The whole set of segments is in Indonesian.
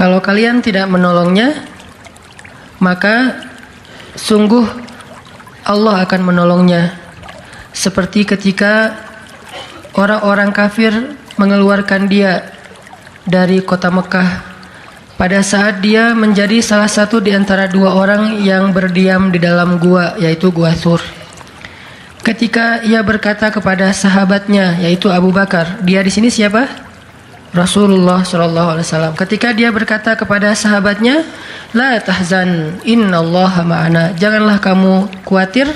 Kalau kalian tidak menolongnya, maka sungguh Allah akan menolongnya. Seperti ketika orang-orang kafir mengeluarkan dia dari kota Mekah pada saat dia menjadi salah satu di antara dua orang yang berdiam di dalam gua, yaitu Gua Thur. Ketika ia berkata kepada sahabatnya, yaitu Abu Bakar, dia di sini siapa? Rasulullah SAW. Ketika dia berkata kepada sahabatnya, la tahzan, innallaha ma'ana. Janganlah kamu khawatir,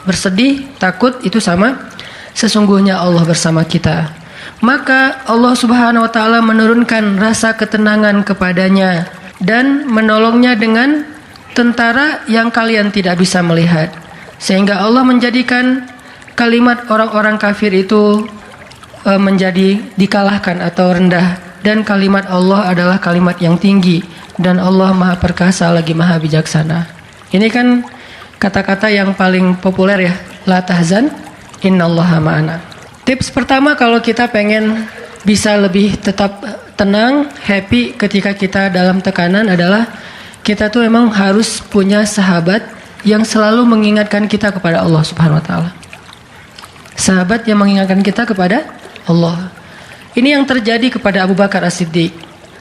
bersedih, takut, itu sama. Sesungguhnya Allah bersama kita. Maka Allah Subhanahu wa taala menurunkan rasa ketenangan kepadanya dan menolongnya dengan tentara yang kalian tidak bisa melihat. Sehingga Allah menjadikan kalimat orang-orang kafir itu menjadi dikalahkan atau rendah, dan kalimat Allah adalah kalimat yang tinggi, dan Allah Maha Perkasa lagi Maha Bijaksana. Ini kan kata-kata yang paling populer ya, la tahzan innallaha ma'ana. Tips pertama kalau kita pengen bisa lebih tetap tenang, happy ketika kita dalam tekanan adalah kita tuh memang harus punya sahabat yang selalu mengingatkan kita kepada Allah Subhanahu wa taala. Sahabat yang mengingatkan kita kepada Allah. Ini yang terjadi kepada Abu Bakar As-Siddiq.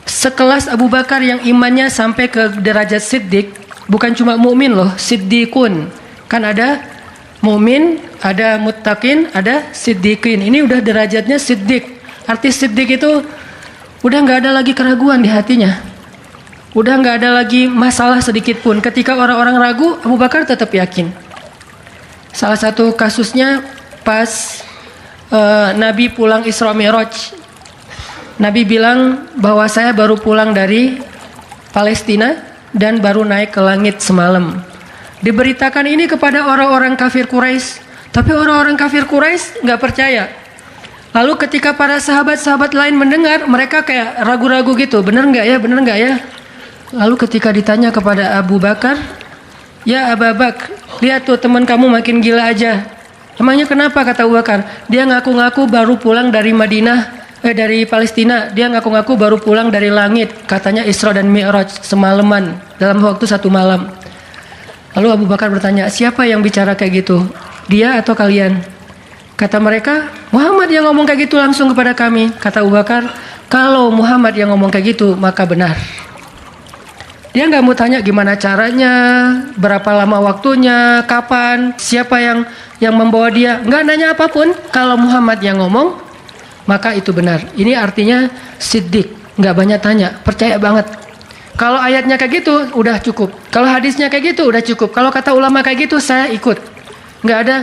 Sekelas Abu Bakar yang imannya sampai ke derajat Siddiq, bukan cuma mukmin loh, Siddiqun. Kan ada mukmin, ada muttaqin, ada siddiqin. Ini udah derajatnya Siddiq. Arti Siddiq itu udah nggak ada lagi keraguan di hatinya. Udah nggak ada lagi masalah sedikit pun. Ketika orang-orang ragu, Abu Bakar tetap yakin. Salah satu kasusnya pas Nabi pulang Isra Mi'raj. Nabi bilang bahwa saya baru pulang dari Palestina dan baru naik ke langit semalam. Diberitakan ini kepada orang-orang kafir Quraisy, tapi orang-orang kafir Quraisy nggak percaya. Lalu ketika para sahabat-sahabat lain mendengar, mereka kayak ragu-ragu gitu, bener nggak ya, bener nggak ya? Lalu ketika ditanya kepada Abu Bakar, ya Abu Bakar, lihat tuh teman kamu makin gila aja. Emangnya kenapa, kata Abu Bakar? Dia ngaku-ngaku baru pulang dari dari Palestina. Dia ngaku-ngaku baru pulang dari langit. Katanya Isra dan Mi'raj semalaman, dalam waktu 1 malam. Lalu Abu Bakar bertanya, siapa yang bicara kayak gitu? Dia atau kalian? Kata mereka, Muhammad yang ngomong kayak gitu langsung kepada kami. Kata Abu Bakar, kalau Muhammad yang ngomong kayak gitu, maka benar. Dia nggak mau tanya gimana caranya, berapa lama waktunya, kapan, siapa yang membawa dia. Nggak nanya apapun. Kalau Muhammad yang ngomong, maka itu benar. Ini artinya siddiq, nggak banyak tanya, percaya banget. Kalau ayatnya kayak gitu, udah cukup. Kalau hadisnya kayak gitu, udah cukup. Kalau kata ulama kayak gitu, saya ikut. Nggak ada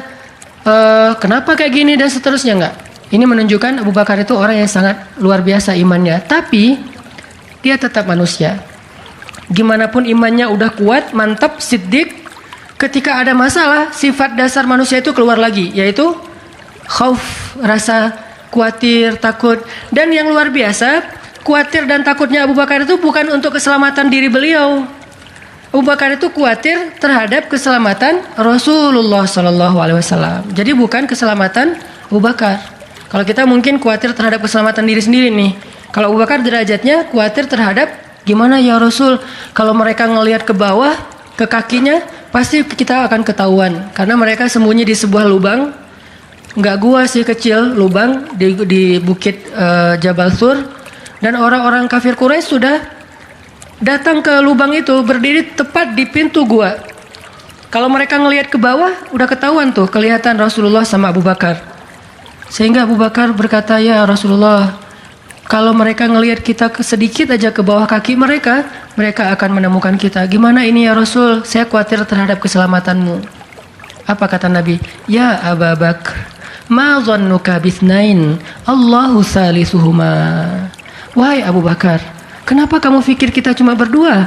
kenapa kayak gini dan seterusnya, nggak. Ini menunjukkan Abu Bakar itu orang yang sangat luar biasa imannya. Tapi dia tetap manusia. Gimana pun imannya udah kuat, mantap, siddiq, ketika ada masalah, sifat dasar manusia itu keluar lagi, yaitu khauf, rasa khawatir, takut. Dan yang luar biasa, khawatir dan takutnya Abu Bakar itu bukan untuk keselamatan diri beliau. Abu Bakar itu khawatir terhadap keselamatan Rasulullah SAW. Jadi bukan keselamatan Abu Bakar. Kalau kita mungkin khawatir terhadap keselamatan diri sendiri nih. Kalau Abu Bakar derajatnya khawatir terhadap gimana ya Rasul, kalau mereka ngelihat ke bawah, ke kakinya, pasti kita akan ketahuan. Karena mereka sembunyi di sebuah lubang, nggak gua sih, kecil, lubang di bukit Jabal Thur. Dan orang-orang kafir Quraisy sudah datang ke lubang itu, berdiri tepat di pintu gua. Kalau mereka ngelihat ke bawah, udah ketahuan tuh, kelihatan Rasulullah sama Abu Bakar. Sehingga Abu Bakar berkata, ya Rasulullah, kalau mereka ngelihat kita sedikit aja ke bawah kaki mereka, mereka akan menemukan kita. Gimana ini ya Rasul? Saya khawatir terhadap keselamatanmu. Apa kata Nabi? Ya Abu Bakar, ma dhannuka bitsnain, Allahu salisuhuma. Wahai Abu Bakar, kenapa kamu pikir kita cuma berdua?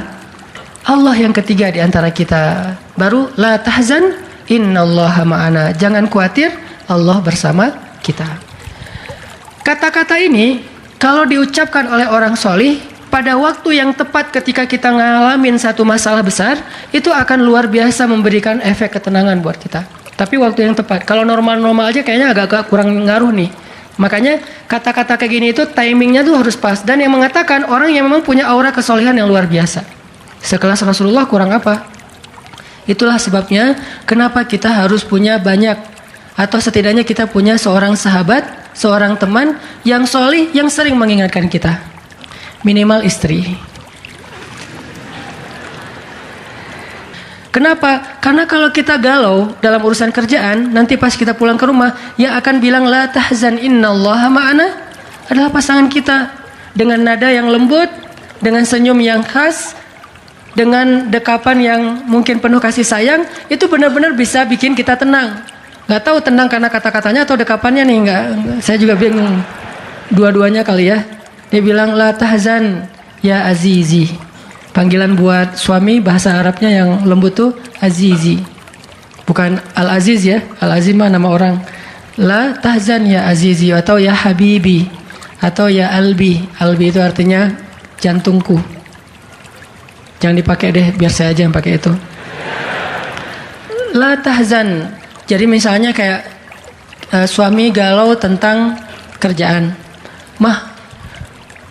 Allah yang ketiga di antara kita. Baru la tahzan, innallaha ma'ana. Jangan khawatir, Allah bersama kita. Kata-kata ini kalau diucapkan oleh orang solih pada waktu yang tepat ketika kita ngalamin satu masalah besar, itu akan luar biasa memberikan efek ketenangan buat kita. Tapi waktu yang tepat. Kalau normal-normal aja kayaknya agak-agak kurang ngaruh nih. Makanya kata-kata kayak gini itu timingnya tuh harus pas. Dan yang mengatakan orang yang memang punya aura kesolehan yang luar biasa. Sekelas Rasulullah kurang apa? Itulah sebabnya kenapa kita harus punya banyak, atau setidaknya kita punya seorang sahabat, seorang teman yang solih, yang sering mengingatkan kita. Minimal istri. Kenapa? Karena kalau kita galau dalam urusan kerjaan, nanti pas kita pulang ke rumah, yang akan bilang la tahzan innallaha ma'ana adalah pasangan kita, dengan nada yang lembut, dengan senyum yang khas, dengan dekapan yang mungkin penuh kasih sayang, itu benar-benar bisa bikin kita tenang. Gak tahu tenang karena kata-katanya atau dekapannya nih, enggak. Saya juga bingung. Dua-duanya kali ya. Dia bilang la tahzan ya azizi. Panggilan buat suami bahasa Arabnya yang lembut tuh azizi. Bukan al-aziz ya. Al-aziz mah nama orang. La tahzan ya azizi atau ya habibi atau ya albi. Albi itu artinya jantungku. Jangan dipakai deh, biar saya aja yang pakai itu. La tahzan. Jadi misalnya kayak suami galau tentang kerjaan. Mah,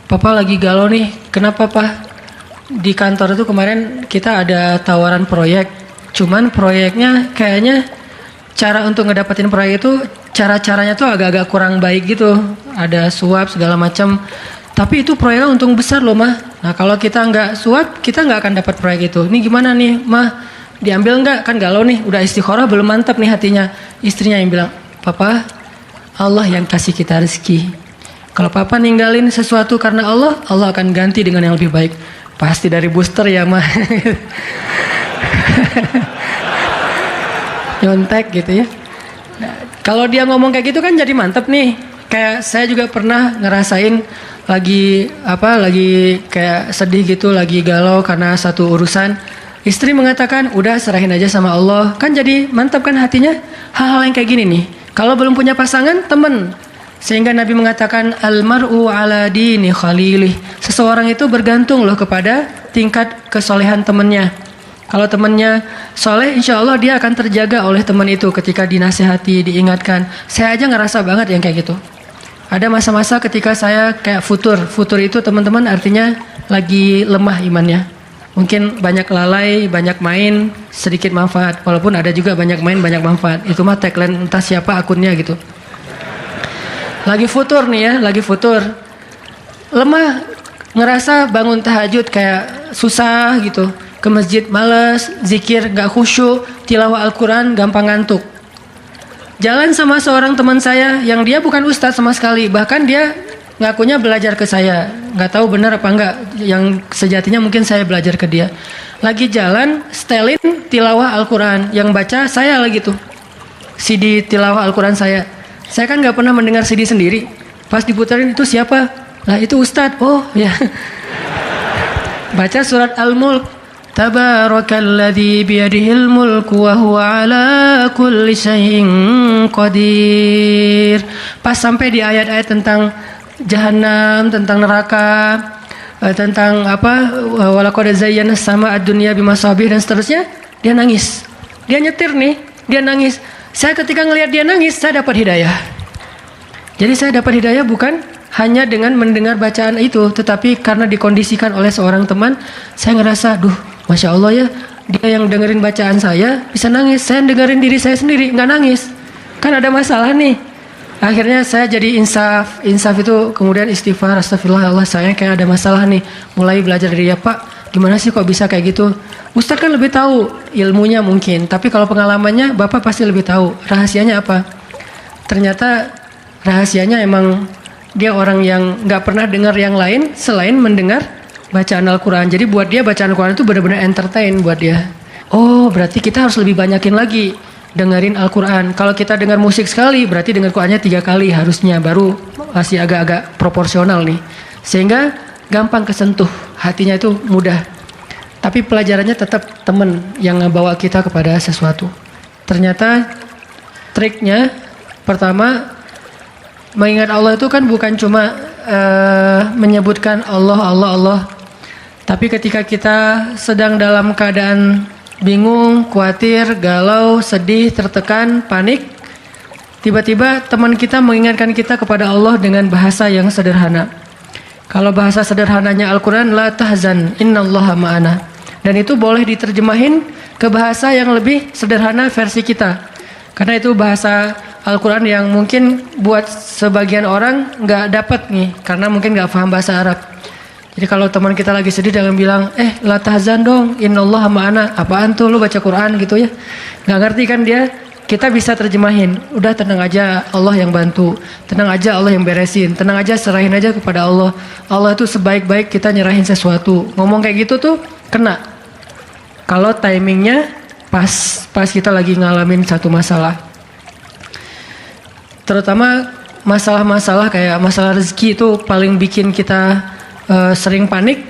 papa lagi galau nih. Kenapa, Pak? Di kantor itu kemarin kita ada tawaran proyek, cuman proyeknya kayaknya cara untuk ngedapetin proyek itu cara-caranya tuh agak-agak kurang baik gitu, ada suap segala macam. Tapi itu proyeknya untung besar loh mah. Nah kalau kita nggak suap, kita nggak akan dapat proyek itu. Ini gimana nih mah? Diambil nggak? Kan galau nih, udah istikharah belum mantap nih hatinya. Istrinya yang bilang, papa, Allah yang kasih kita rezeki. Kalau papa ninggalin sesuatu karena Allah, Allah akan ganti dengan yang lebih baik. Pasti dari booster ya mah. Nyontek gitu ya. Nah, kalau dia ngomong kayak gitu kan jadi mantep nih. Kayak saya juga pernah ngerasain lagi kayak sedih gitu, lagi galau karena satu urusan. Istri mengatakan, udah serahin aja sama Allah. Kan jadi mantap kan hatinya. Hal-hal yang kayak gini nih. Kalau belum punya pasangan, temen. Sehingga Nabi mengatakan almar'u ala dini khalilih. Seseorang itu bergantung loh kepada tingkat kesolehan temannya. Kalau temannya soleh, insya Allah dia akan terjaga oleh teman itu ketika dinasihati, diingatkan. Saya aja ngerasa banget yang kayak gitu. Ada masa-masa ketika saya kayak futur. Futur itu teman-teman artinya lagi lemah imannya. Mungkin banyak lalai, banyak main, sedikit manfaat. Walaupun ada juga banyak main, banyak manfaat. Itu mah tagline entah siapa akunnya gitu. Lagi futur nih ya, lagi futur. Lemah, ngerasa bangun tahajud kayak susah gitu. Ke masjid males, zikir gak khusyuk, tilawah Al-Quran gampang ngantuk. Jalan sama seorang teman saya yang dia bukan ustadz sama sekali. Bahkan dia ngakunya belajar ke saya. Gak tahu benar apa enggak. Yang sejatinya mungkin saya belajar ke dia. Lagi jalan, setelin tilawah Al-Quran. Yang baca saya lagi tuh. CD tilawah Al-Quran saya. Saya kan gak pernah mendengar CD sendiri. Pas diputarin itu siapa? Lah itu Ustadz. Oh ya. Baca surat Al-Mulk. Tabarakalladzi biyadihil mulku wa huwa ala kulli syai'in qadir. Pas sampai di ayat-ayat tentang jahanam, tentang neraka, tentang apa? Walaqad zayyana sama ad-dunya bimasabih dan seterusnya, dia nangis. Dia nyetir nih, dia nangis. Saya ketika ngelihat dia nangis, saya dapat hidayah. Jadi saya dapat hidayah bukan hanya dengan mendengar bacaan itu, tetapi karena dikondisikan oleh seorang teman, saya ngerasa, duh, Masya Allah ya, dia yang dengerin bacaan saya bisa nangis. Saya dengerin diri saya sendiri, nggak nangis. Kan ada masalah nih. Akhirnya saya jadi insaf itu kemudian istighfar, astagfirullah Allah, saya kayak ada masalah nih. Mulai belajar dari dia, Pak, gimana sih kok bisa kayak gitu? Ustadz kan lebih tahu ilmunya mungkin, tapi kalau pengalamannya Bapak pasti lebih tahu. Rahasianya apa? Ternyata rahasianya emang dia orang yang nggak pernah dengar yang lain selain mendengar bacaan Al-Quran. Jadi buat dia bacaan Al-Quran itu benar-benar entertain buat dia. Oh, berarti kita harus lebih banyakin lagi dengerin Al-Quran. Kalau kita dengar musik sekali, berarti dengar Qurannya 3 kali harusnya, baru masih agak-agak proporsional nih. Sehingga gampang kesentuh, hatinya itu mudah. Tapi pelajarannya tetap teman yang membawa kita kepada sesuatu. Ternyata triknya pertama, mengingat Allah itu kan bukan cuma menyebutkan Allah. Tapi ketika kita sedang dalam keadaan bingung, khawatir, galau, sedih, tertekan, panik, tiba-tiba teman kita mengingatkan kita kepada Allah dengan bahasa yang sederhana. Kalau bahasa sederhananya Al-Quran, la tahzan, innallaha ma'ana. Dan itu boleh diterjemahin ke bahasa yang lebih sederhana versi kita. Karena itu bahasa Al-Quran yang mungkin buat sebagian orang nggak dapat nih, karena mungkin nggak paham bahasa Arab. Jadi kalau teman kita lagi sedih, jangan bilang, la tahzan dong, innallaha ma'ana. Apaan tuh, lu baca Quran gitu ya? Nggak ngerti kan dia? Kita bisa terjemahin, udah tenang aja, Allah yang bantu. Tenang aja, Allah yang beresin. Tenang aja, serahin aja kepada Allah. Allah itu sebaik-baik kita nyerahin sesuatu. Ngomong kayak gitu tuh kena. Kalau timingnya pas kita lagi ngalamin satu masalah. Terutama masalah-masalah kayak masalah rezeki itu paling bikin kita sering panik.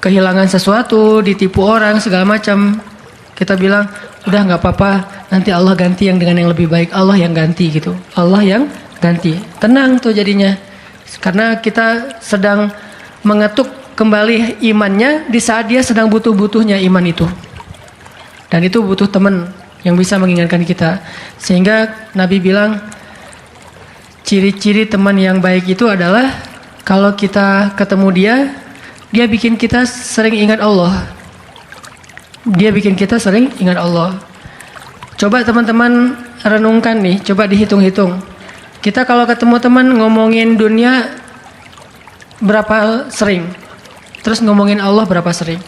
Kehilangan sesuatu, ditipu orang, segala macam. Kita bilang, udah nggak apa-apa, nanti Allah ganti yang dengan yang lebih baik. Allah yang ganti gitu. Allah yang ganti. Tenang tuh jadinya. Karena kita sedang mengetuk kembali imannya di saat dia sedang butuh-butuhnya iman itu. Dan itu butuh teman yang bisa mengingatkan kita. Sehingga Nabi bilang, ciri-ciri teman yang baik itu adalah kalau kita ketemu dia bikin kita sering ingat Allah. Dia bikin kita sering ingat Allah. Coba teman-teman renungkan nih, coba dihitung-hitung. Kita kalau ketemu teman ngomongin dunia berapa sering? Terus ngomongin Allah berapa sering?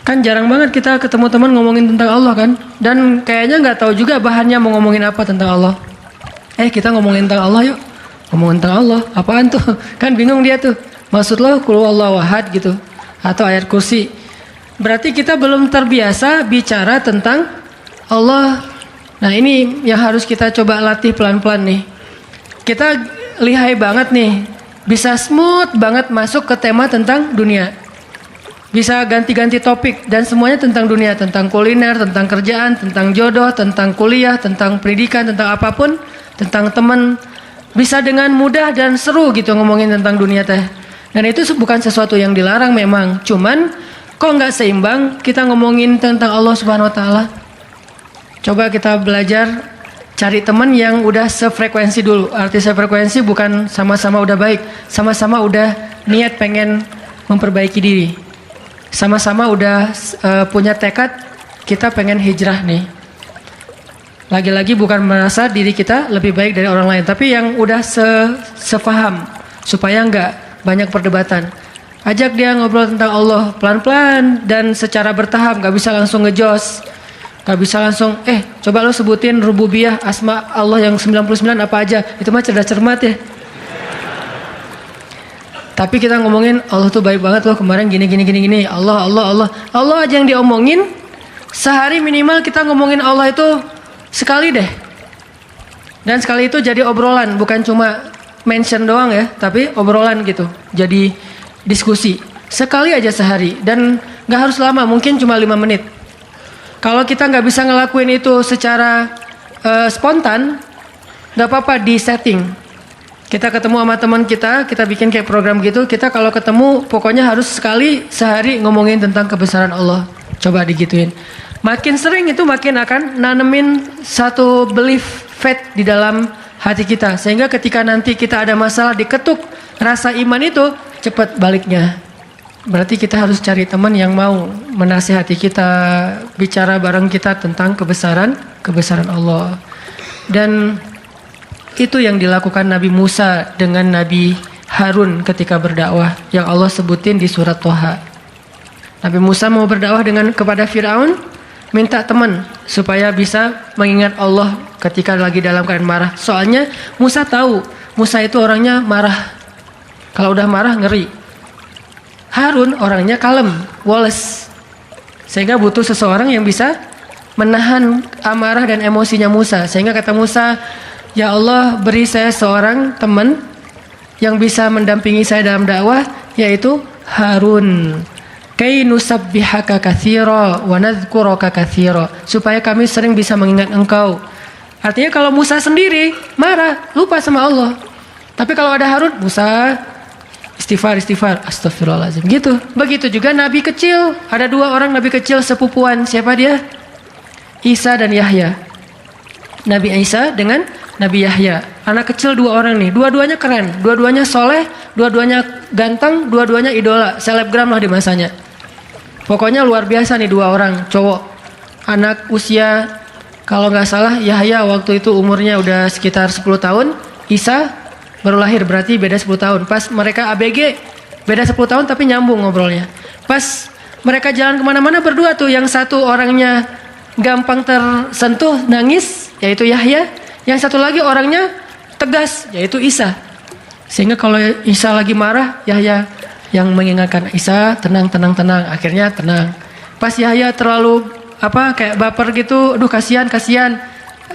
Kan jarang banget kita ketemu teman ngomongin tentang Allah kan? Dan kayaknya nggak tahu juga bahannya mau ngomongin apa tentang Allah. Kita ngomongin tentang Allah yuk. Ngomongin tentang Allah, apaan tuh? Kan bingung dia tuh. Maksud lo qul huwallahu ahad gitu. Atau ayat kursi. Berarti kita belum terbiasa bicara tentang Allah. Nah ini yang harus kita coba latih pelan-pelan nih. Kita lihai banget nih. Bisa smooth banget masuk ke tema tentang dunia. Bisa ganti-ganti topik. Dan semuanya tentang dunia. Tentang kuliner, tentang kerjaan, tentang jodoh, tentang kuliah, tentang pendidikan, tentang apapun. Tentang teman. Bisa dengan mudah dan seru gitu ngomongin tentang dunia teh. Dan itu bukan sesuatu yang dilarang memang. Cuman kok nggak seimbang kita ngomongin tentang Allah Subhanahu Wa Taala? Coba kita belajar cari teman yang udah sefrekuensi dulu. Arti sefrekuensi bukan sama-sama udah baik, sama-sama udah niat pengen memperbaiki diri, sama-sama udah punya tekad kita pengen hijrah nih. Lagi-lagi bukan merasa diri kita lebih baik dari orang lain, tapi yang udah sefaham supaya nggak banyak perdebatan. Ajak dia ngobrol tentang Allah pelan-pelan dan secara bertahap, gak bisa langsung ngejos. Gak bisa langsung, coba lo sebutin rububiyah, asma Allah yang 99 apa aja. Itu mah cerdas cermat ya. Tapi kita ngomongin Allah tuh baik banget loh, kemarin gini. Allah aja yang diomongin. Sehari minimal kita ngomongin Allah itu sekali deh. Dan sekali itu jadi obrolan, bukan cuma mention doang ya, tapi obrolan gitu. Jadi diskusi sekali aja sehari dan nggak harus lama, mungkin cuma 5 menit. Kalau kita nggak bisa ngelakuin itu secara spontan, nggak apa-apa di setting. Kita ketemu sama teman kita bikin kayak program gitu. Kita kalau ketemu pokoknya harus sekali sehari ngomongin tentang kebesaran Allah. Coba digituin. Makin sering itu makin akan nanemin satu belief faith di dalam hati kita. Sehingga ketika nanti kita ada masalah diketuk rasa iman itu, cepat baliknya. Berarti kita harus cari teman yang mau menasihati kita, bicara bareng kita tentang kebesaran Allah. Dan itu yang dilakukan Nabi Musa dengan Nabi Harun ketika berdakwah, yang Allah sebutin di surat Thaha. Nabi Musa mau berdakwah kepada Firaun, minta teman supaya bisa mengingat Allah ketika lagi dalam keadaan marah. Soalnya Musa tahu, Musa itu orangnya marah. Kalau udah marah ngeri. Harun orangnya kalem, woles. Sehingga butuh seseorang yang bisa menahan amarah dan emosinya Musa. Sehingga kata Musa, ya Allah beri saya seorang teman yang bisa mendampingi saya dalam dakwah, yaitu Harun. Kay nusabbihaka katsira wa nadhkuraka katsira. Supaya kami sering bisa mengingat engkau. Artinya kalau Musa sendiri marah, lupa sama Allah. Tapi kalau ada Harun, Musa istighfar, astagfirullahaladzim gitu. Begitu juga nabi kecil. Ada 2 orang nabi kecil sepupuan. Siapa dia? Isa dan Yahya. Nabi Isa dengan Nabi Yahya. Anak kecil 2 orang nih, dua-duanya keren, dua-duanya soleh, dua-duanya ganteng, dua-duanya idola, selebgram lah di masanya. Pokoknya luar biasa nih 2 orang cowok. Anak usia, kalau nggak salah Yahya waktu itu umurnya udah sekitar 10 tahun, Isa baru lahir, berarti beda 10 tahun. Pas mereka ABG, beda 10 tahun tapi nyambung ngobrolnya. Pas mereka jalan kemana-mana berdua tuh, yang satu orangnya gampang tersentuh, nangis, yaitu Yahya. Yang satu lagi orangnya tegas, yaitu Isa. Sehingga kalau Isa lagi marah, Yahya yang mengingatkan Isa, tenang, tenang, tenang. Akhirnya tenang. Pas Yahya terlalu kayak baper gitu, aduh kasihan.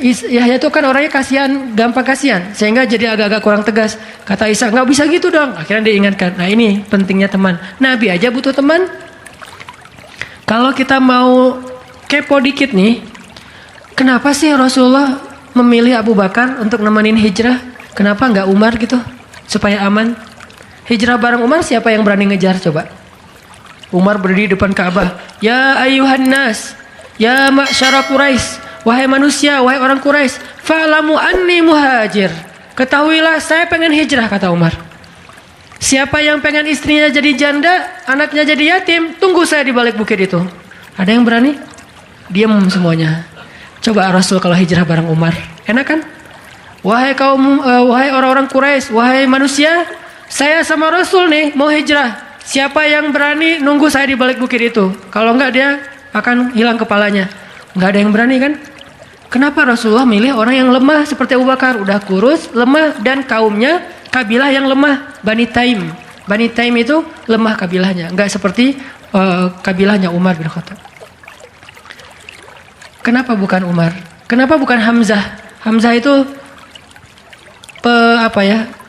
Yahya itu kan orangnya kasihan, gampang kasihan, sehingga jadi agak-agak kurang tegas. Kata Isa, nggak bisa gitu dong. Akhirnya diingatkan. Nah ini pentingnya teman. Nabi aja butuh teman. Kalau kita mau kepo dikit nih, kenapa sih Rasulullah memilih Abu Bakar untuk nemenin hijrah? Kenapa nggak Umar gitu, supaya aman? Hijrah bareng Umar, siapa yang berani ngejar coba? Umar berdiri depan Ka'bah. Ya ayuhan nas, ya ma'syara Quraisy, wahai manusia, wahai orang Quraisy, fa'lamu anni muhajir. Ketahuilah saya pengen hijrah, kata Umar. Siapa yang pengen istrinya jadi janda, anaknya jadi yatim, tunggu saya di balik bukit itu. Ada yang berani? Diam semuanya. Coba Rasul kalau hijrah bareng Umar, enak kan? Wahai orang-orang Quraisy, wahai manusia, saya sama Rasul nih mau hijrah. Siapa yang berani nunggu saya di balik bukit itu? Kalau enggak dia akan hilang kepalanya. Enggak ada yang berani kan? Kenapa Rasulullah milih orang yang lemah seperti Abu Bakar? Udah kurus, lemah, dan kaumnya kabilah yang lemah, Bani Taim. Bani Taim itu lemah kabilahnya, enggak seperti kabilahnya Umar bin Khattab. Kenapa bukan Umar? Kenapa bukan Hamzah? Hamzah itu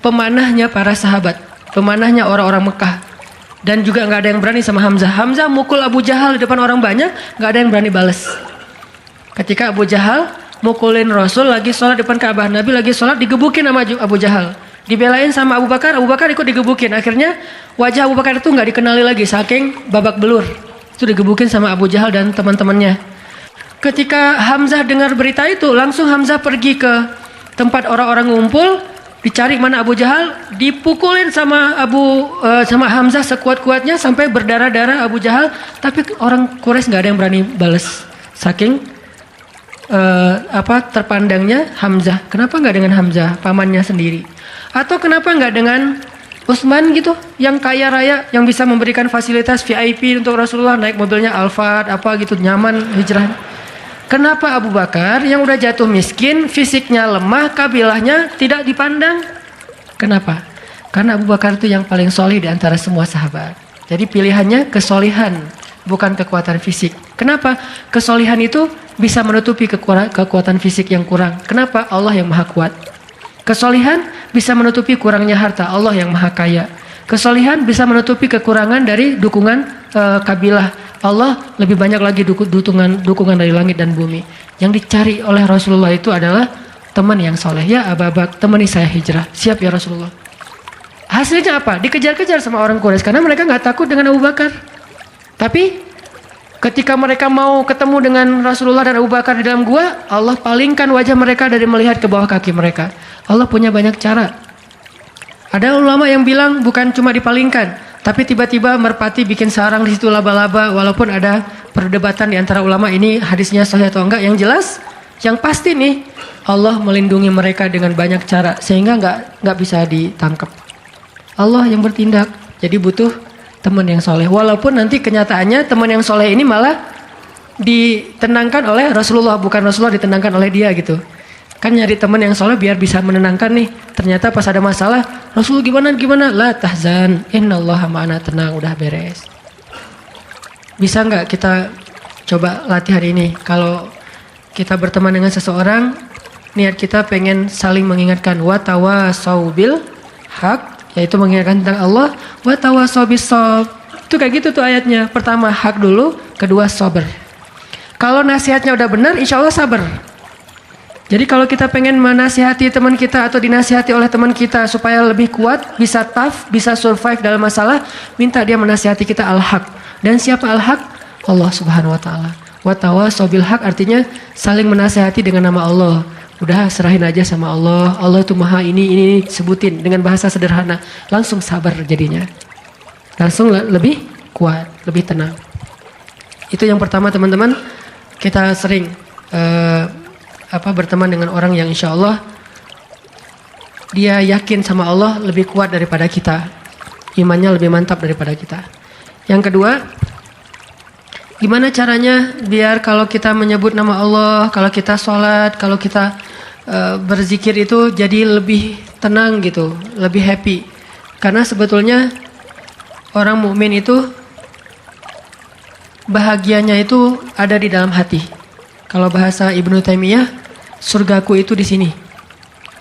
pemanahnya para sahabat, pemanahnya orang-orang Mekah. Dan juga nggak ada yang berani sama Hamzah. Hamzah mukul Abu Jahal di depan orang banyak, nggak ada yang berani balas. Ketika Abu Jahal mukulin Rasul lagi sholat depan Ka'bah, Nabi lagi sholat digebukin sama Abu Jahal. Dibelain sama Abu Bakar ikut digebukin. Akhirnya wajah Abu Bakar itu nggak dikenali lagi, saking babak belur. Itu digebukin sama Abu Jahal dan teman-temannya. Ketika Hamzah dengar berita itu, langsung Hamzah pergi ke tempat orang-orang ngumpul. Dicari mana Abu Jahal, dipukulin sama Hamzah sekuat-kuatnya sampai berdarah-darah Abu Jahal, tapi orang Quraisy nggak ada yang berani balas. Saking terpandangnya Hamzah. Kenapa nggak dengan Hamzah, pamannya sendiri? Atau kenapa nggak dengan Utsman gitu, yang kaya raya, yang bisa memberikan fasilitas VIP untuk Rasulullah, naik mobilnya Alphard gitu, nyaman hijrah. Kenapa Abu Bakar yang udah jatuh miskin, fisiknya lemah, kabilahnya tidak dipandang? Kenapa? Karena Abu Bakar itu yang paling solih di antara semua sahabat. Jadi pilihannya kesolihan, bukan kekuatan fisik. Kenapa? Kesolihan itu bisa menutupi kekuatan fisik yang kurang. Kenapa? Allah yang maha kuat. Kesolihan bisa menutupi kurangnya harta, Allah yang maha kaya. Kesolihan bisa menutupi kekurangan dari dukungan kabilah. Allah lebih banyak lagi dukungan dari langit dan bumi. Yang dicari oleh Rasulullah itu adalah teman yang soleh. Ya Abu Bakar, temani saya hijrah. Siap ya Rasulullah. Hasilnya apa? Dikejar-kejar sama orang Quraisy karena mereka nggak takut dengan Abu Bakar. Tapi ketika mereka mau ketemu dengan Rasulullah dan Abu Bakar di dalam gua, Allah palingkan wajah mereka dari melihat ke bawah kaki mereka. Allah punya banyak cara. Ada ulama yang bilang bukan cuma dipalingkan, tapi tiba-tiba merpati bikin sarang di situ laba-laba. Walaupun ada perdebatan di antara ulama ini hadisnya sahih atau enggak. Yang jelas, yang pasti nih Allah melindungi mereka dengan banyak cara sehingga nggak bisa ditangkap. Allah yang bertindak. Jadi butuh teman yang soleh. Walaupun nanti kenyataannya teman yang soleh ini malah ditenangkan oleh Rasulullah, bukan Rasulullah ditenangkan oleh dia gitu. Kan nyari teman yang soleh biar bisa menenangkan nih. Ternyata pas ada masalah, Rasul gimana? La tahzan, innallaha ma'ana, tenang, udah beres. Bisa nggak kita coba latihan ini? Kalau kita berteman dengan seseorang, niat kita pengen saling mengingatkan. Wa tawasau bil haq, yaitu mengingatkan tentang Allah. Wa tawasau bis shab. Itu kayak gitu tuh ayatnya. Pertama hak dulu, kedua sabar. Kalau nasihatnya udah benar, insya Allah sabar. Jadi kalau kita pengen menasihati teman kita atau dinasihati oleh teman kita supaya lebih kuat, bisa tough, bisa survive dalam masalah, minta dia menasihati kita al-haq. Dan siapa al-haq? Allah Subhanahu wa taala. Wa tawasau bil haq artinya saling menasihati dengan nama Allah. Udah serahin aja sama Allah. Allah itu maha ini sebutin dengan bahasa sederhana. Langsung sabar jadinya. Langsung lebih kuat, lebih tenang. Itu yang pertama teman-teman. Kita sering berteman dengan orang yang insya Allah dia yakin sama Allah lebih kuat daripada kita. Imannya lebih mantap daripada kita. Yang kedua, gimana caranya biar kalau kita menyebut nama Allah, kalau kita sholat, kalau kita berzikir itu jadi lebih tenang gitu, lebih happy. Karena sebetulnya orang mukmin itu bahagianya itu ada di dalam hati. Kalau bahasa Ibnu Taimiyah, surgaku itu di sini.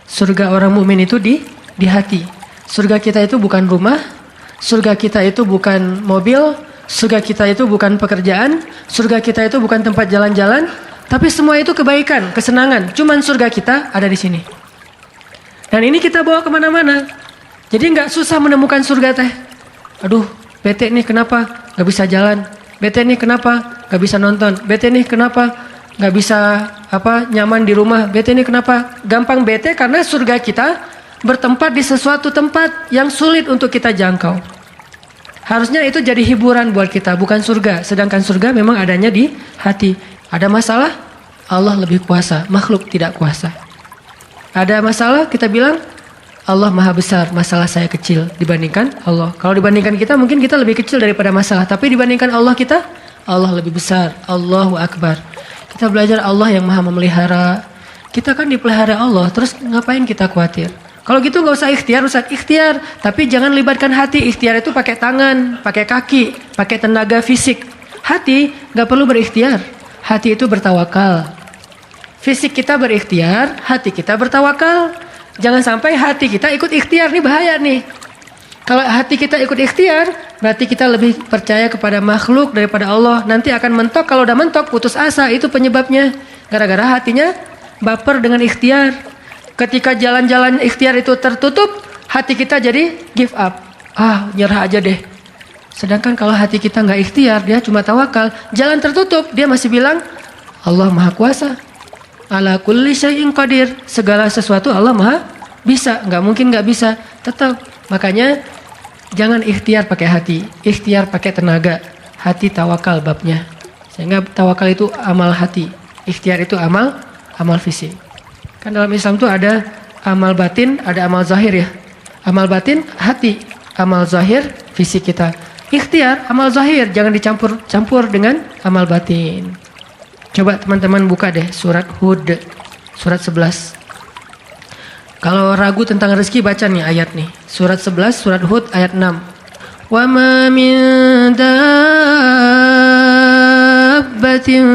Surga orang mukmin itu di hati. Surga kita itu bukan rumah, surga kita itu bukan mobil, surga kita itu bukan pekerjaan, surga kita itu bukan tempat jalan-jalan. Tapi semua itu kebaikan, kesenangan. Cuman surga kita ada di sini. Dan ini kita bawa kemana-mana. Jadi nggak susah menemukan surga teh. Aduh, bete nih kenapa nggak bisa jalan? Bete nih kenapa nggak bisa nonton? Bete nih kenapa nggak bisa nyaman di rumah? Bete nih kenapa? Gampang bete karena surga kita bertempat di sesuatu tempat yang sulit untuk kita jangkau. Harusnya itu jadi hiburan buat kita, bukan surga. Sedangkan surga memang adanya di hati. Ada masalah, Allah lebih kuasa, makhluk tidak kuasa. Ada masalah, kita bilang Allah maha besar, masalah saya kecil dibandingkan Allah. Kalau dibandingkan kita, mungkin kita lebih kecil daripada masalah. Tapi dibandingkan Allah kita, Allah lebih besar. Allahu Akbar. Kita belajar Allah yang maha memelihara. Kita kan dipelihara Allah, terus ngapain kita khawatir? Kalau gitu nggak usah ikhtiar, Ustaz. Ikhtiar, tapi jangan libatkan hati. Ikhtiar itu pakai tangan, pakai kaki, pakai tenaga fisik. Hati nggak perlu berikhtiar. Hati itu bertawakal. Fisik kita berikhtiar, hati kita bertawakal. Jangan sampai hati kita ikut ikhtiar, nih bahaya nih. Kalau hati kita ikut ikhtiar, berarti kita lebih percaya kepada makhluk daripada Allah. Nanti akan mentok, kalau udah mentok putus asa, itu penyebabnya. Gara-gara hatinya baper dengan ikhtiar. Ketika jalan-jalan ikhtiar itu tertutup, hati kita jadi give up. Nyerah aja deh. Sedangkan kalau hati kita nggak ikhtiar, dia cuma tawakal, jalan tertutup, dia masih bilang Allah maha kuasa. Ala kulli syai'in qadir. Segala sesuatu Allah maha bisa, nggak mungkin nggak bisa. Tetap. Makanya jangan ikhtiar pakai hati, ikhtiar pakai tenaga. Hati tawakal babnya. Sehingga tawakal itu amal hati, ikhtiar itu amal fisik. Kan dalam Islam tuh ada amal batin, ada amal zahir ya. Amal batin hati, amal zahir fisik kita. Ikhtiar, amal zahir, jangan dicampur-campur dengan amal batin. Coba teman-teman buka deh surat Hud, surat 11. Kalau ragu tentang rezeki baca nih ayat nih. Surat 11, surat Hud ayat 6. Wa ma min dabbatin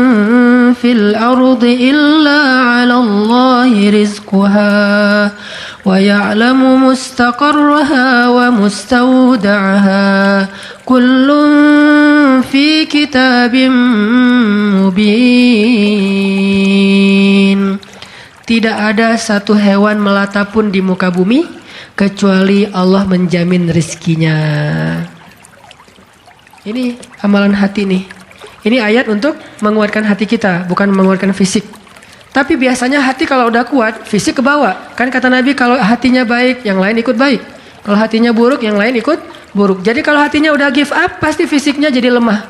fil ardi illa 'ala Allahi rizquha wa ya'lamu mustaqarraha wa mustawda'aha. Kullun fi kitabim mubin. Tidak ada satu hewan melata pun di muka bumi kecuali Allah menjamin rizkinya. Ini amalan hati nih. Ini ayat untuk menguatkan hati kita, bukan menguatkan fisik. Tapi biasanya hati kalau udah kuat, fisik kebawa. Kan kata Nabi kalau hatinya baik, yang lain ikut baik. Kalau hatinya buruk, yang lain ikut buruk. Jadi kalau hatinya udah give up, pasti fisiknya jadi lemah.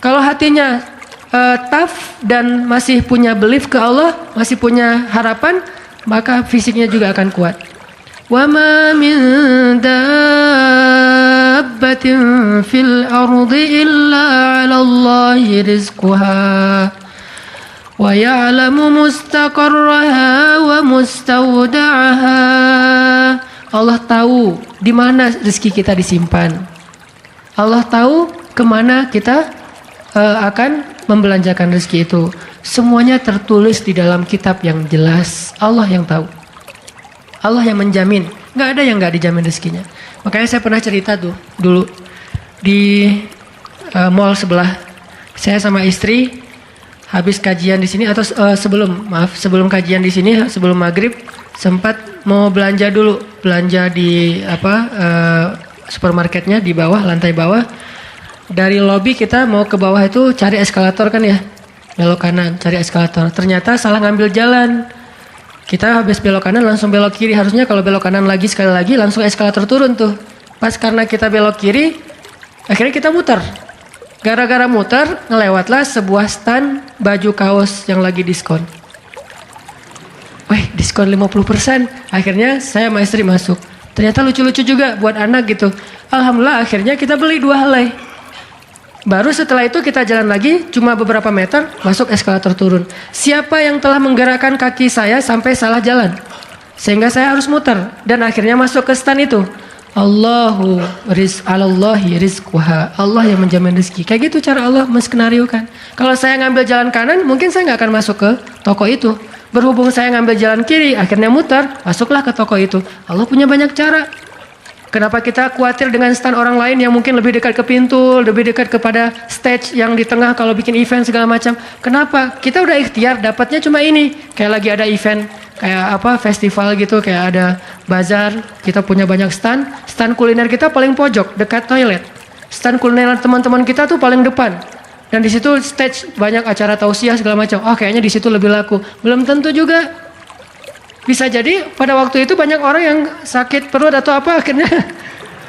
Kalau hatinya tough dan masih punya belief ke Allah, masih punya harapan, maka fisiknya juga akan kuat. Wa ma min dabbatin fil ardi illa 'ala Allahi rizquha wa ya'lamu mustaqarraha wa mustawda'aha. Allah tahu di mana rezeki kita disimpan. Allah tahu kemana kita akan membelanjakan rezeki itu. Semuanya tertulis di dalam kitab yang jelas. Allah yang tahu. Allah yang menjamin. Nggak ada yang nggak dijamin rezekinya. Makanya saya pernah cerita tuh dulu di mall sebelah. Saya sama istri habis kajian di sini atau sebelum kajian di sini, sebelum maghrib sempat mau belanja dulu, belanja di supermarketnya di bawah, lantai bawah. Dari lobi kita mau ke bawah itu cari eskalator kan ya, belok kanan cari eskalator. Ternyata salah ngambil jalan. Kita habis belok kanan langsung belok kiri. Harusnya kalau belok kanan lagi sekali lagi langsung eskalator turun tuh. Pas karena kita belok kiri, akhirnya kita muter. Gara-gara muter, ngelewatlah sebuah stand baju kaos yang lagi diskon. Wih, diskon 50%. Akhirnya saya sama istri masuk. Ternyata lucu-lucu juga buat anak gitu. Alhamdulillah akhirnya kita beli 2 helai. Baru setelah itu kita jalan lagi, cuma beberapa meter, masuk eskalator turun. Siapa yang telah menggerakkan kaki saya sampai salah jalan? Sehingga saya harus muter. Dan akhirnya masuk ke stand itu. Alallahi rizquha. Allah yang menjamin rezeki. Kayak gitu cara Allah menskenariokan. Kalau saya ngambil jalan kanan, mungkin saya nggak akan masuk ke toko itu. Berhubung saya ngambil jalan kiri, akhirnya muter, masuklah ke toko itu. Allah punya banyak cara. Kenapa kita khawatir dengan stand orang lain yang mungkin lebih dekat ke pintu, lebih dekat kepada stage yang di tengah kalau bikin event segala macam? Kenapa? Kita udah ikhtiar, dapatnya cuma ini. Kayak lagi ada event, kayak apa festival gitu, kayak ada bazar, kita punya banyak stand. Stand kuliner kita paling pojok, dekat toilet. Stand kuliner teman-teman kita tuh paling depan. Dan di situ stage banyak acara tausiah segala macam. Oh, kayaknya di situ lebih laku. Belum tentu juga. Bisa jadi pada waktu itu banyak orang yang sakit perut atau apa akhirnya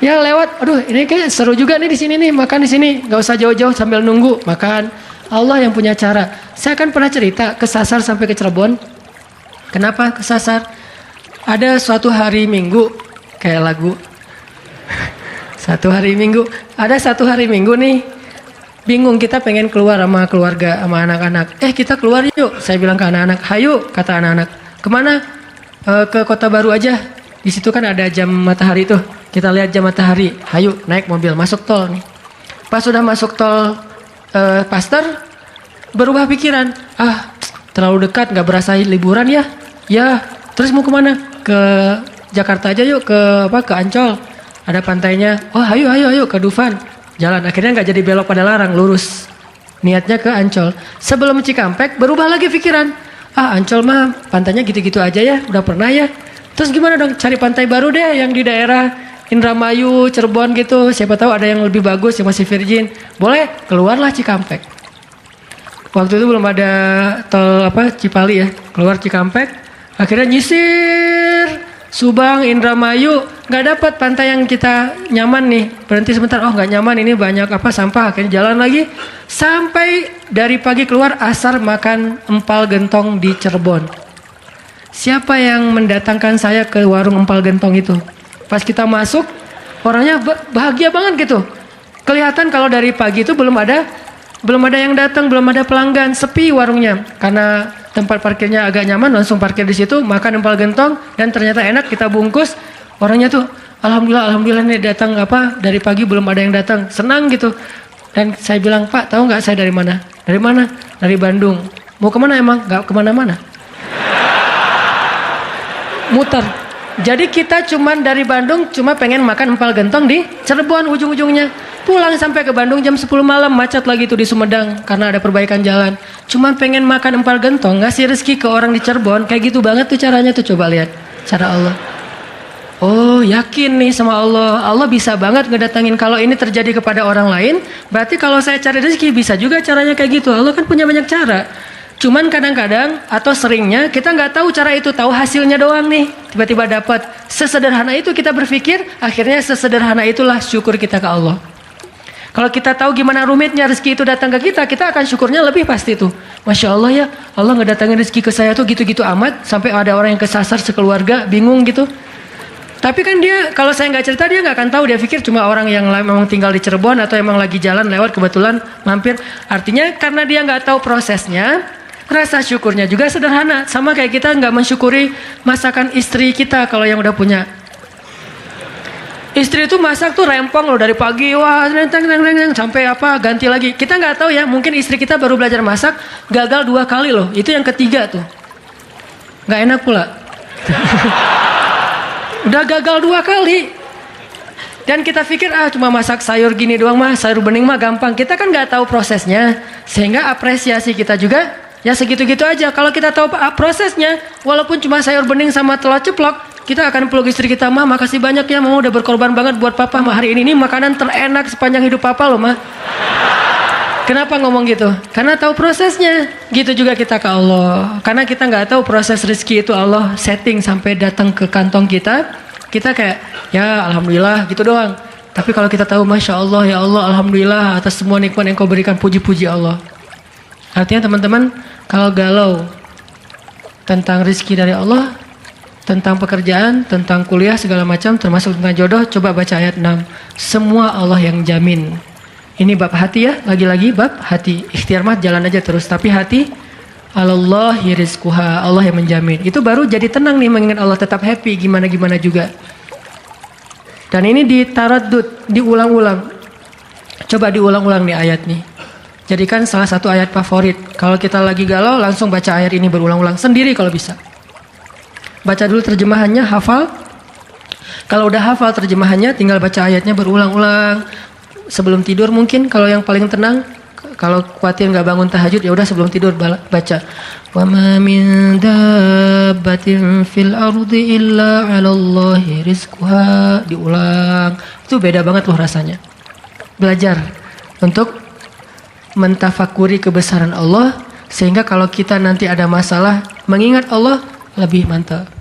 ya lewat. Aduh, ini kayak seru juga nih di sini nih, makan di sini. Gak usah jauh-jauh sambil nunggu makan. Allah yang punya cara. Saya kan pernah cerita kesasar sampai ke Cirebon. Kenapa kesasar? Ada suatu hari Minggu kayak lagu. Satu hari Minggu. Ada satu hari Minggu nih. Bingung, kita pengen keluar sama keluarga, sama anak-anak. Kita keluar yuk. Saya bilang ke anak-anak, hayu, kata anak-anak. Kemana? Ke Kota Baru aja. Di situ kan ada jam matahari tuh. Kita lihat jam matahari. Hayu, naik mobil, masuk tol nih. Pas sudah masuk tol Paster, berubah pikiran. Terlalu dekat, nggak berasa liburan ya? Ya, terus mau kemana? Ke Jakarta aja yuk, ke Ancol. Ada pantainya. Oh, hayu, ke Dufan. Jalan, akhirnya nggak jadi belok pada larang, lurus. Niatnya ke Ancol. Sebelum Cikampek, berubah lagi pikiran. Ancol mah pantainya gitu-gitu aja ya, udah pernah ya. Terus gimana dong, cari pantai baru deh yang di daerah Indramayu, Cirebon gitu. Siapa tahu ada yang lebih bagus, yang masih virgin. Boleh, keluarlah Cikampek. Waktu itu belum ada tol Cipali ya, keluar Cikampek. Akhirnya nyisir Subang, Indramayu, nggak dapat pantai yang kita nyaman nih. Berhenti sebentar, nggak nyaman, ini banyak sampah. Akhirnya jalan lagi sampai dari pagi keluar, asar makan empal gentong di Cirebon. Siapa yang mendatangkan saya ke warung empal gentong itu? Pas kita masuk, orangnya bahagia banget gitu. Kelihatan kalau dari pagi itu belum ada yang datang, belum ada pelanggan, sepi warungnya. Karena tempat parkirnya agak nyaman, langsung parkir di situ, makan empal gentong dan ternyata enak, kita bungkus. Orangnya tuh alhamdulillah nih datang dari pagi belum ada yang datang, senang gitu. Dan saya bilang, Pak, tahu nggak saya dari mana? Dari mana? Dari Bandung. Mau kemana emang? Nggak kemana-mana. Muter. Jadi kita cuman dari Bandung cuma pengen makan empal gentong di Cirebon ujung-ujungnya. Pulang sampai ke Bandung jam 10 malam, macet lagi tuh di Sumedang karena ada perbaikan jalan. Cuman pengen makan empal gentong, ngasih rezeki ke orang di Cirebon, kayak gitu banget tuh caranya tuh, coba lihat cara Allah. Oh, yakin nih sama Allah. Allah bisa banget ngedatangin. Kalau ini terjadi kepada orang lain, berarti kalau saya cari rezeki bisa juga caranya kayak gitu. Allah kan punya banyak cara. Cuman kadang-kadang atau seringnya kita nggak tahu cara itu, tahu hasilnya doang nih. Tiba-tiba dapat. Sesederhana itu kita berpikir, akhirnya sesederhana itulah syukur kita ke Allah. Kalau kita tahu gimana rumitnya rezeki itu datang ke kita, kita akan syukurnya lebih pasti tuh. Masya Allah ya, Allah ngedatangin rezeki ke saya tuh gitu-gitu amat, sampai ada orang yang kesasar sekeluarga, bingung gitu. Tapi kan dia, kalau saya nggak cerita dia nggak akan tahu, dia pikir cuma orang yang memang tinggal di Cirebon atau emang lagi jalan lewat kebetulan mampir. Artinya karena dia nggak tahu prosesnya, rasa syukurnya juga sederhana. Sama kayak kita nggak mensyukuri masakan istri kita kalau yang udah punya. Istri itu masak tuh rempong loh dari pagi, wah sampai ganti lagi. Kita nggak tahu ya, mungkin istri kita baru belajar masak, gagal 2 kali loh. Itu yang ketiga tuh, nggak enak pula. Udah gagal 2 kali. Dan kita pikir cuma masak sayur gini doang mah, sayur bening mah gampang. Kita kan nggak tahu prosesnya, sehingga apresiasi kita juga ya segitu-gitu aja. Kalau kita tahu prosesnya, walaupun cuma sayur bening sama telur ceplok, kita akan peluk istri kita, mah makasih banyak ya, mama udah berkorban banget buat papa, mah hari ini makanan terenak sepanjang hidup papa loh mah. Kenapa ngomong gitu? Karena tahu prosesnya. Gitu juga kita ke Allah. Karena kita nggak tahu proses rezeki itu Allah setting sampai datang ke kantong kita. Kita kayak ya alhamdulillah gitu doang. Tapi kalau kita tahu Masya Allah ya Allah alhamdulillah atas semua nikmat yang kau berikan, puji-puji Allah. Artinya teman-teman kalau galau tentang rezeki dari Allah, tentang pekerjaan, tentang kuliah segala macam, termasuk tentang jodoh, coba baca ayat 6. Semua Allah yang jamin. Ini bab hati ya, lagi-lagi bab hati. Ikhtiar mah jalan aja terus, tapi hati Allahi rizquha, Allah yang menjamin. Itu baru jadi tenang nih mengingat Allah, tetap happy gimana-gimana juga. Dan ini ditaraddud, diulang-ulang. Coba diulang-ulang nih ayat nih. Jadikan salah satu ayat favorit. Kalau kita lagi galau langsung baca ayat ini berulang-ulang sendiri kalau bisa. Baca dulu terjemahannya, hafal. Kalau udah hafal terjemahannya tinggal baca ayatnya berulang-ulang. Sebelum tidur mungkin kalau yang paling tenang. Kalau khawatir nggak bangun tahajud ya udah sebelum tidur baca. Wa ma min dabbatin fil ardi illa 'alallahi rizquha. Diulang. Itu beda banget loh rasanya. Belajar untuk mentafakuri kebesaran Allah sehingga kalau kita nanti ada masalah mengingat Allah lebih mantap.